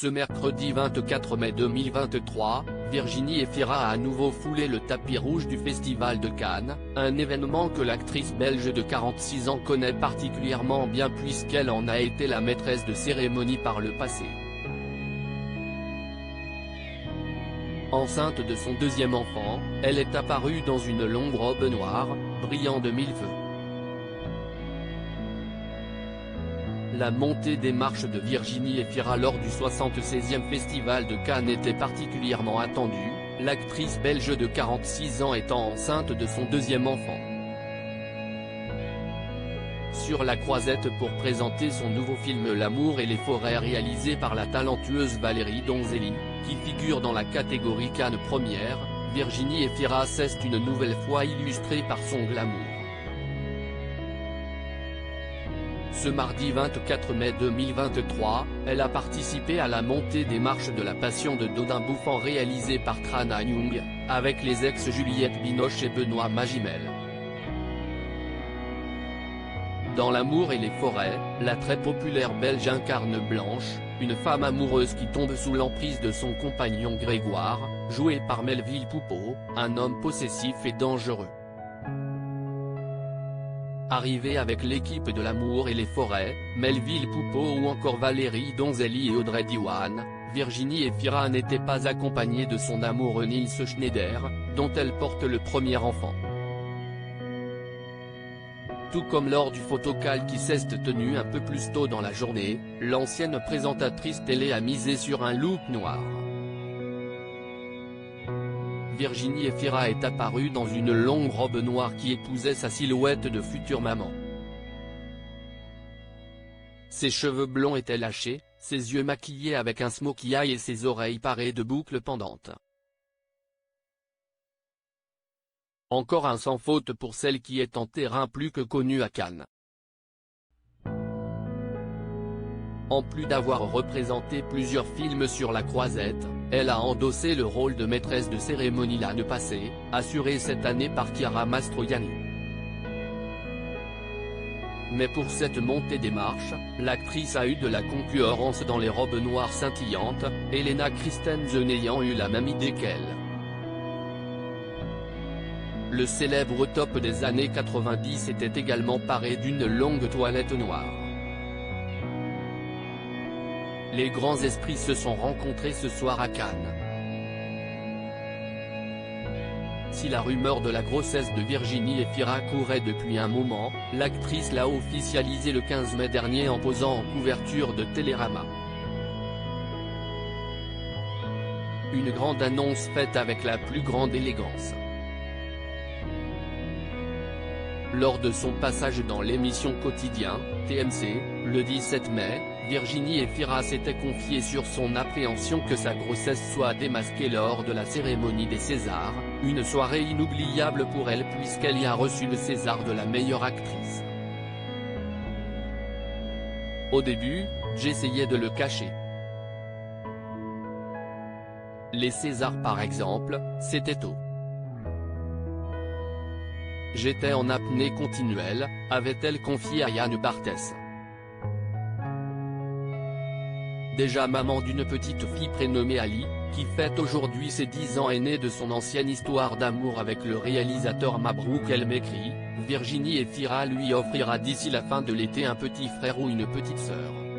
Ce mercredi 24 mai 2023, Virginie Efira a à nouveau foulé le tapis rouge du Festival de Cannes, un événement que l'actrice belge de 46 ans connaît particulièrement bien puisqu'elle en a été la maîtresse de cérémonie par le passé. Enceinte de son deuxième enfant, elle est apparue dans une longue robe noire, brillant de mille feux. La montée des marches de Virginie Efira lors du 76e Festival de Cannes était particulièrement attendue, l'actrice belge de 46 ans étant enceinte de son deuxième enfant. Sur la croisette pour présenter son nouveau film L'amour et les forêts réalisé par la talentueuse Valérie Donzelli, qui figure dans la catégorie Cannes Première, Virginie Efira s'est une nouvelle fois illustrée par son glamour. Ce mardi 24 mai 2023, elle a participé à la montée des marches de la Passion de Dodin Bouffant réalisée par Trana Young, avec les ex Juliette Binoche et Benoît Magimel. Dans L'amour et les forêts, la très populaire Belge incarne Blanche, une femme amoureuse qui tombe sous l'emprise de son compagnon Grégoire, joué par Melville Poupeau, un homme possessif et dangereux. Arrivée avec l'équipe de L'amour et les forêts, Melville Poupeau ou encore Valérie Donzelli et Audrey Diwan, Virginie Efira n'était pas accompagnée de son amoureux Nils Schneider, dont elle porte le premier enfant. Tout comme lors du photocall qui s'est tenu un peu plus tôt dans la journée, l'ancienne présentatrice télé a misé sur un look noir. Virginie Efira est apparue dans une longue robe noire qui épousait sa silhouette de future maman. Ses cheveux blonds étaient lâchés, ses yeux maquillés avec un smokey eye et ses oreilles parées de boucles pendantes. Encore un sans faute pour celle qui est en terrain plus que connue à Cannes. En plus d'avoir représenté plusieurs films sur la croisette, elle a endossé le rôle de maîtresse de cérémonie l'année passée, assuré cette année par Chiara Mastroianni. Mais pour cette montée des marches, l'actrice a eu de la concurrence dans les robes noires scintillantes, Elena Christensen ayant eu la même idée qu'elle. Le célèbre top des années 90 était également paré d'une longue toilette noire. Les grands esprits se sont rencontrés ce soir à Cannes. Si la rumeur de la grossesse de Virginie Efira courait depuis un moment, l'actrice l'a officialisé le 15 mai dernier en posant en couverture de Télérama. Une grande annonce faite avec la plus grande élégance. Lors de son passage dans l'émission Quotidien, TMC, le 17 mai, Virginie Efira s'était confiée sur son appréhension que sa grossesse soit démasquée lors de la cérémonie des Césars, une soirée inoubliable pour elle puisqu'elle y a reçu le César de la meilleure actrice. Au début, j'essayais de le cacher. Les Césars par exemple, c'était tôt. J'étais en apnée continuelle, avait-elle confié à Yann Barthès. Déjà maman d'une petite fille prénommée Ali, qui fête aujourd'hui ses 10 ans et née de son ancienne histoire d'amour avec le réalisateur Mabrouk El Mekri, Virginie Efira lui offrira d'ici la fin de l'été un petit frère ou une petite sœur.